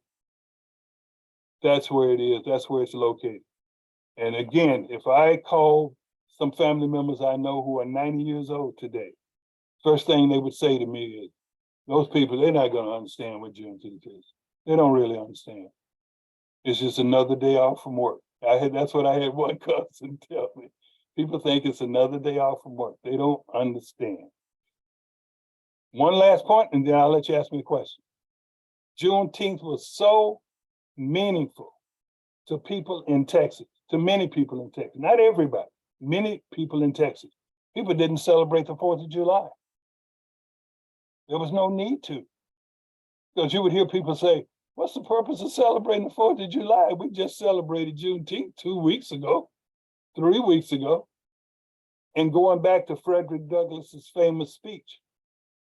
That's where it is. That's where it's located. And again, if I call some family members I know who are 90 years old today, first thing they would say to me is, those people, they're not going to understand what Juneteenth is. They don't really understand. It's just another day off from work. That's what I had one cousin tell me. People think it's another day off from work. They don't understand. One last point, and then I'll let you ask me a question. Juneteenth was so meaningful to people in Texas, to many people in Texas, not everybody, many people in Texas. People didn't celebrate the 4th of July. There was no need to. Because you would hear people say, what's the purpose of celebrating the 4th of July? We just celebrated Juneteenth 2 weeks ago, 3 weeks ago. And going back to Frederick Douglass's famous speech,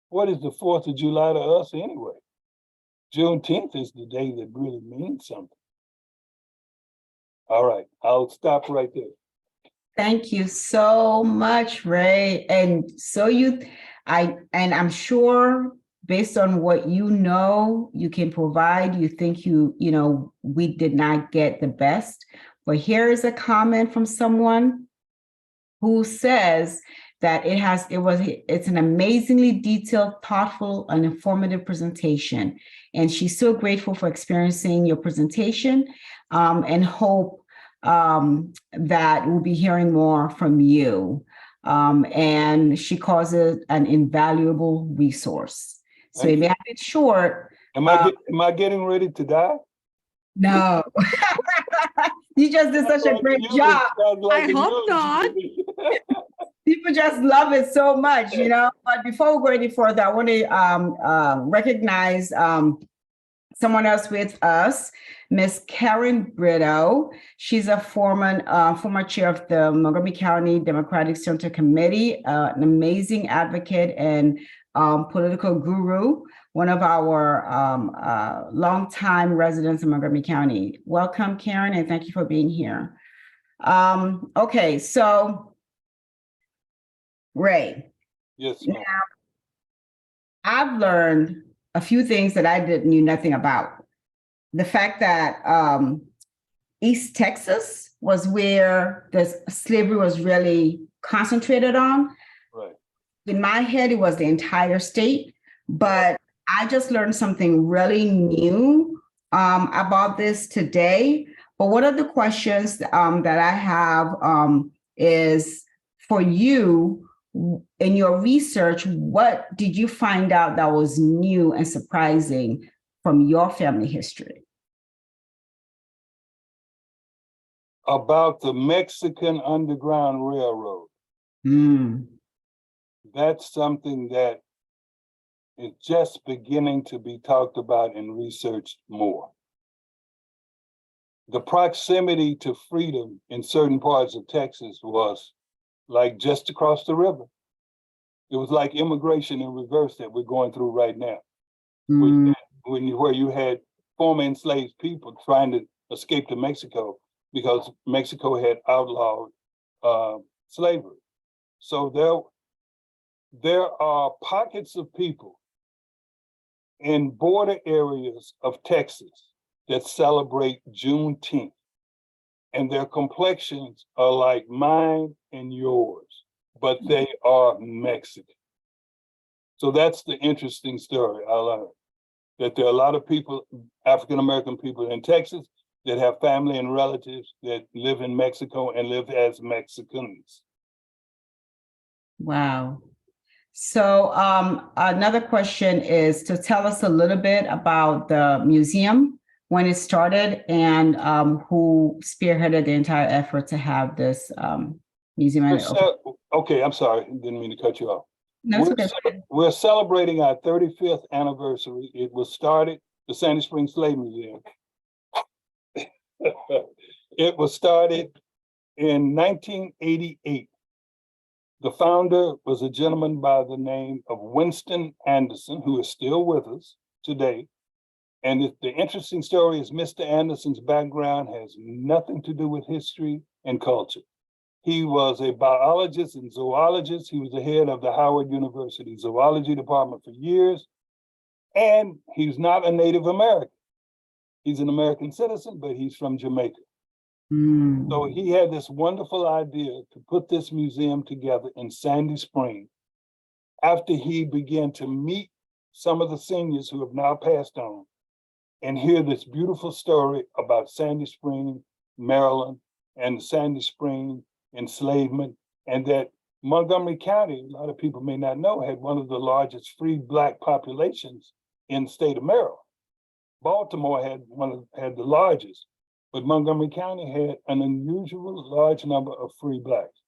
what is the 4th of July to us anyway? Juneteenth is the day that really means something. All right, I'll stop right there. Thank you so much, Ray. And so I'm sure based on what you know, you can provide, you think we did not get the best. But here is a comment from someone who says that it's an amazingly detailed, thoughtful, and informative presentation. And she's so grateful for experiencing your presentation and hope that we'll be hearing more from you. And she calls it an invaluable resource. So you may have it short. Am I getting ready to die? No. You just did such a great job. I hope not. People just love it so much, But before we go any further, I want to recognize someone else with us, Miss Karen Brito. She's a former chair of the Montgomery County Democratic Center Committee, an amazing advocate and political guru, one of our longtime residents in Montgomery County. Welcome, Karen, and thank you for being here. Okay, so Ray. Yes, ma'am. Now, I've learned a few things that I knew nothing about. The fact that East Texas was where the slavery was really concentrated on. Right. In my head, it was the entire state, but I just learned something really new about this today. But one of the questions that I have is, for you, in your research, what did you find out that was new and surprising from your family history? About the Mexican Underground Railroad. Mm. That's something that is just beginning to be talked about and researched more. The proximity to freedom in certain parts of Texas was like just across the river. It was like immigration in reverse that we're going through right now. Mm. Where you had former enslaved people trying to escape to Mexico because Mexico had outlawed slavery. So there are pockets of people in border areas of Texas that celebrate Juneteenth, and their complexions are like mine and yours, but they are Mexican. So that's the interesting story I learned, that there are a lot of people, African-American people in Texas, that have family and relatives that live in Mexico and live as Mexicans. Wow. So another question is to tell us a little bit about the museum, when it started, and who spearheaded the entire effort to have this museum. Okay, I'm sorry, didn't mean to cut you off. No, it's okay. We're celebrating our 35th anniversary. It was started, the Sandy Springs Slave Museum. It was started in 1988. The founder was a gentleman by the name of Winston Anderson, who is still with us today. And the interesting story is Mr. Anderson's background has nothing to do with history and culture. He was a biologist and zoologist. He was the head of the Howard University Zoology Department for years. And he's not a Native American. He's an American citizen, but he's from Jamaica. Mm. So he had this wonderful idea to put this museum together in Sandy Springs after he began to meet some of the seniors who have now passed on and hear this beautiful story about Sandy Springs, Maryland, and Sandy Springs enslavement, and that Montgomery County, a lot of people may not know, had one of the largest free Black populations in the state of Maryland. Baltimore had the largest, but Montgomery County had an unusual large number of free Blacks.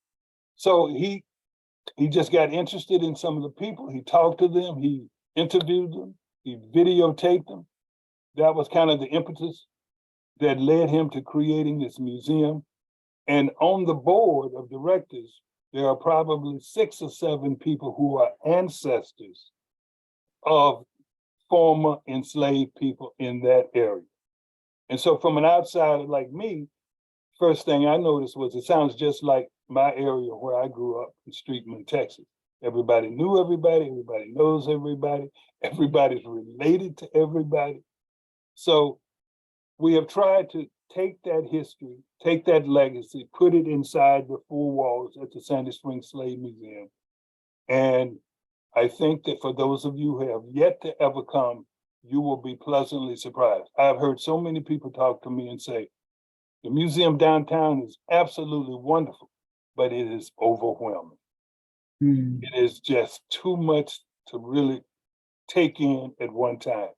So he just got interested in some of the people. He talked to them, he interviewed them, he videotaped them. That was kind of the impetus that led him to creating this museum. And on the board of directors, there are probably 6 or 7 people who are ancestors of former enslaved people in that area. And so from an outsider like me, first thing I noticed was it sounds just like my area where I grew up in Streetman, Texas. Everybody knew everybody, everybody knows everybody, everybody's related to everybody. So we have tried to take that history, take that legacy, put it inside the 4 walls at the Sandy Springs Slave Museum. And I think that for those of you who have yet to ever come, you will be pleasantly surprised. I've heard so many people talk to me and say, the museum downtown is absolutely wonderful, but it is overwhelming. Mm. It is just too much to really take in at one time.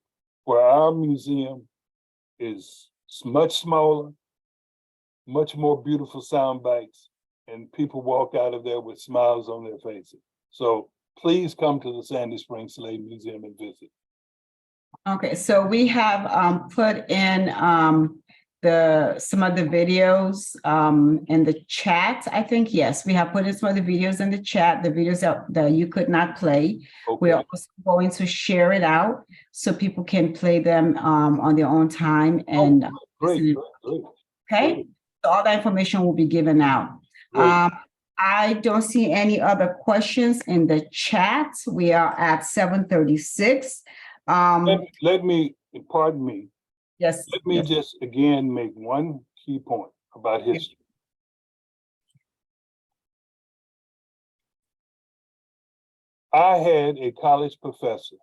Where our museum is much smaller, much more beautiful sound bites, and people walk out of there with smiles on their faces. So please come to the Sandy Springs Slave Museum and visit. Okay, so we have put in some of the videos in the chat. I think, yes, we have put in some of the videos in the chat, the videos that you could not play. Okay. We're also going to share it out so people can play them on their own time. And Great. okay, so all that information will be given out. I don't see any other questions in the chat. We are at 7:36. Let me, pardon me. Yes. Let me just again make one key point about history. I had a college professor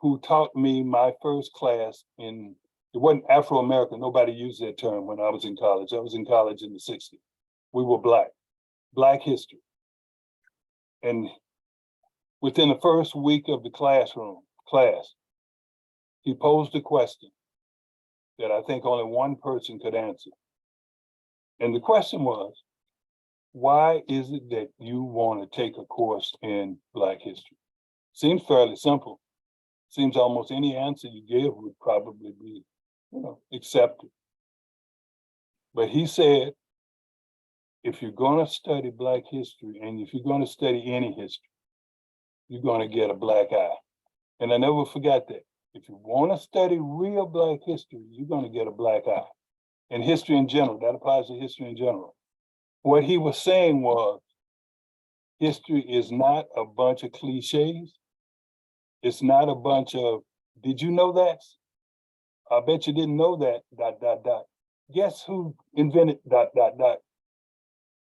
who taught me my first class in, it wasn't Afro-American, nobody used that term when I was in college. I was in college in the 60s. We were Black. Black history. And within the first week of the class, he posed a question that I think only one person could answer. And the question was, why is it that you want to take a course in Black history? Seems fairly simple. Seems almost any answer you give would probably be, accepted. But he said, if you're going to study Black history, and if you're going to study any history, you're going to get a black eye. And I never forgot that. If you want to study real Black history, you're going to get a black eye. And history in general, that applies to history in general. What he was saying was, history is not a bunch of cliches. It's not a bunch of, did you know that? I bet you didn't know that, ... Guess who invented ...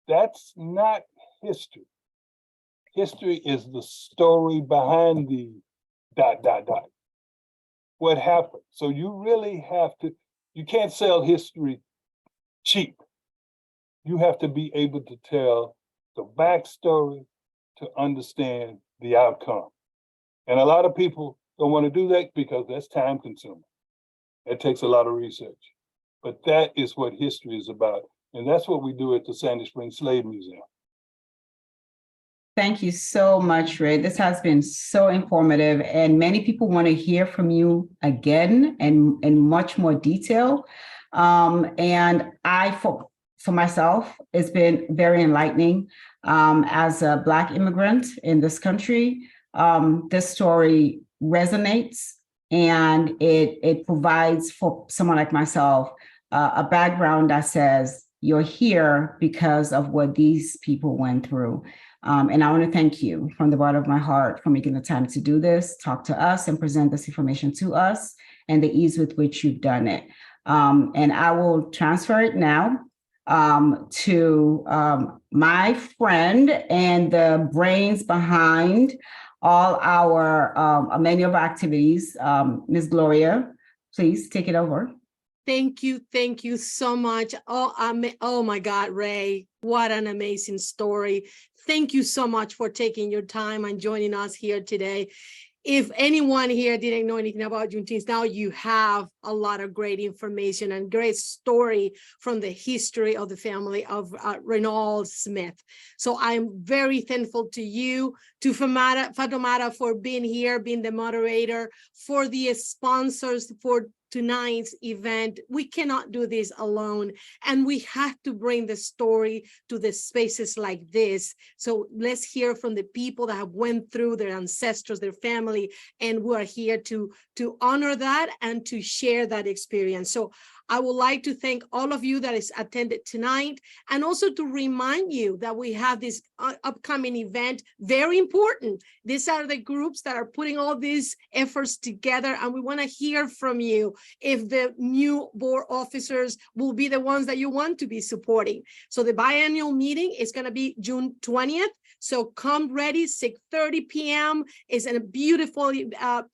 That's not history. History is the story behind the ... What happened? So you really have to, you can't sell history cheap. You have to be able to tell the backstory to understand the outcome. And a lot of people don't want to do that because that's time consuming. It takes a lot of research. But that is what history is about. And that's what we do at the Sandy Springs Slave Museum. Thank you so much, Ray. This has been so informative, and many people want to hear from you again and in much more detail. And for myself, it's been very enlightening. As a Black immigrant in this country, this story resonates, and it provides for someone like myself a background that says you're here because of what these people went through. And I want to thank you from the bottom of my heart for making the time to do this, talk to us, and present this information to us, and the ease with which you've done it. And I will transfer it now to my friend and the brains behind all our many of our activities, Ms. Gloria. Please take it over. Thank you so much. Oh my God, Ray, what an amazing story. Thank you so much for taking your time and joining us here today. If anyone here didn't know anything about Juneteenth, now you have a lot of great information and great story from the history of the family of Reynauld Smith. So I'm very thankful to you, to Fatoumata for being here, being the moderator, for the sponsors for tonight's event. We cannot do this alone, and we have to bring the story to the spaces like this. So let's hear from the people that have went through, their ancestors, their family, and we are here to honor that and to share that experience. So I would like to thank all of you that is attended tonight, and also to remind you that we have this upcoming event, very important. These are the groups that are putting all these efforts together, and we want to hear from you if the new board officers will be the ones that you want to be supporting. So the biannual meeting is going to be June 20th. So come ready, 6:30 p.m. is in a beautiful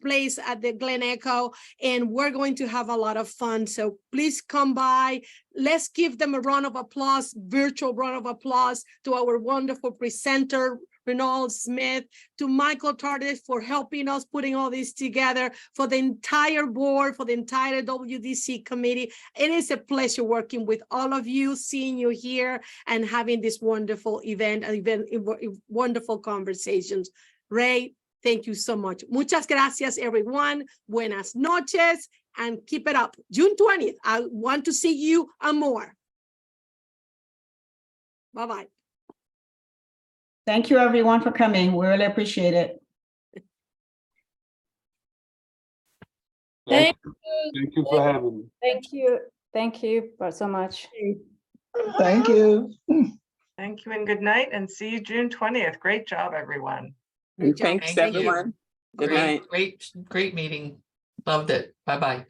place at the Glen Echo, and we're going to have a lot of fun. So please come by. Let's give them a round of applause, virtual round of applause to our wonderful presenter, Reynauld Smith, to Michael Tardif for helping us putting all this together, for the entire board, for the entire WDC committee. It is a pleasure working with all of you, seeing you here and having this wonderful event, wonderful conversations. Ray, thank you so much. Muchas gracias, everyone. Buenas noches, and keep it up. June 20th, I want to see you and more. Bye-bye. Thank you, everyone, for coming. We really appreciate it. Thank you for having me. Thank you. Thank you so much. Thank you. Thank you and good night, and see you June 20th. Great job, everyone. Thanks, Thank you. everyone. Good night. Great meeting. Loved it. Bye-bye.